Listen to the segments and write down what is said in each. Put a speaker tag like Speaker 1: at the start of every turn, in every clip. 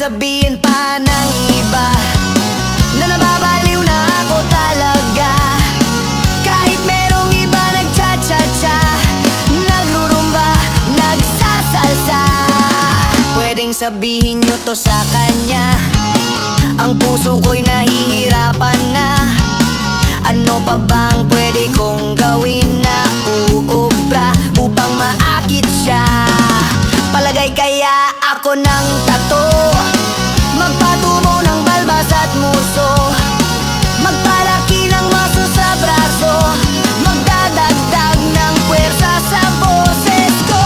Speaker 1: sabihin pa ng iba na nababaliw na ako talaga. Kahit merong iba nagcha-cha-cha, nagrurumba, nagsasalsa, pwedeng sabihin nyo to sa kanya. Ang puso ko'y nahihirapan na. Ano pa bang pwede kong gawin na uubra upang maakit siya? Palagay kaya ako ng tato, magpatubo ng balbas at muso, magpalaki ng maso sa braso, magdadagdag ng puwersa sa boses ko.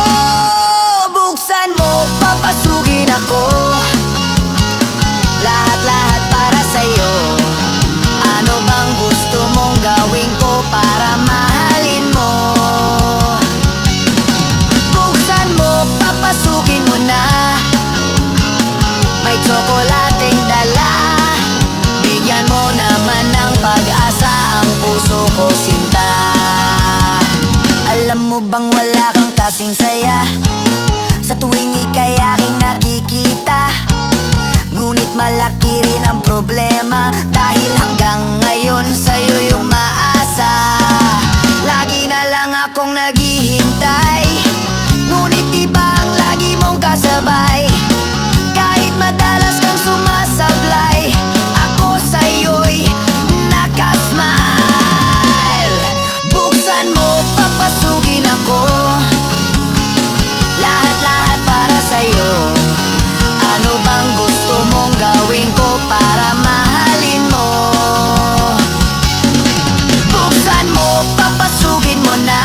Speaker 1: Buksan mo, papasukin ako, lahat-lahat para sa'yo. Ano bang gusto mong gawin ko para mahalin mo? Buksan mo, papasukin mo na, may tsokolating dala. Bigyan mo naman ng pag-asa ang puso ko, sinta. Alam mo bang wala kang kasing saya sa tuwing ika'y aking nakikita? Ngunit malaki rin ang problema, dahil hanggang ngayon sa'yo yung maasa. Lagi na lang akong naghihintay, ngunit iba ang lagi mong kasabay. Kahit madalas kang sumasablay, ako sa'yo'y nakasmile. Buksan mo, papasukin ako, lahat-lahat para sa'yo. Ano bang gusto mong gawin ko para mahalin mo? Buksan mo, papasukin mo na,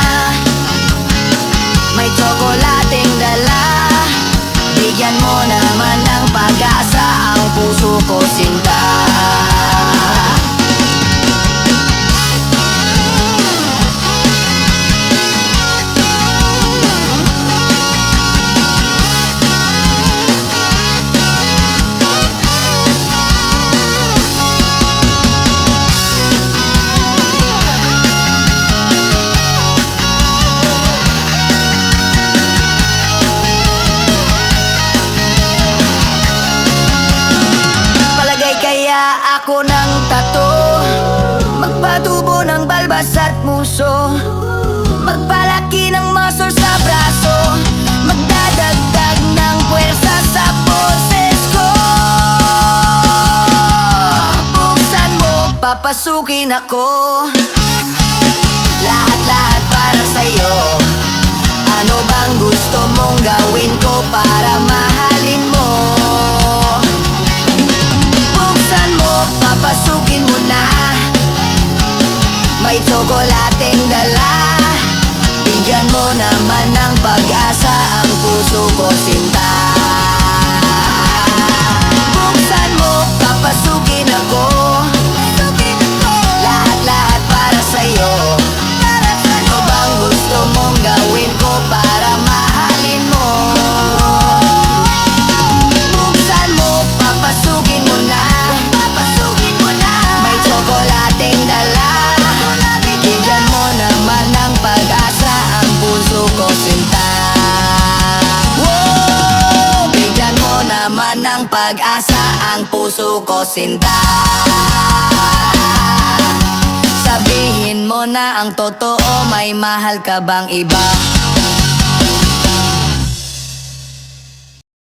Speaker 1: may tsokolating dala. Bigyan mo naman ng pag-asa ang puso ko, sinta. Ako ng tato, magpatubo ng balbas at muso, magpalaki ng muscle sa braso, magdadagdag ng puwersa sa boses ko. Buksan mo, papasukin ako, lahat-lahat para sa'yo. Ano bang gusto mong gawin ko para mahalin mo? Papasukin mo na, may tsokolating dala. Bigyan mo naman ng pag-asa ang puso ko, sinta. Buksan mo, papasukin ako, lahat-lahat para sa'yo. Ano bang gusto mong gawin ko para mahalin mo? Buksan mo, papasukin mo na, tsokolating dala. Bigyan mo naman ng pag-asa ang puso ko, sinta. Whoa! Bigyan mo naman ng pag-asa ang puso ko, sinta. Sabihin mo na ang totoo, may mahal ka bang iba?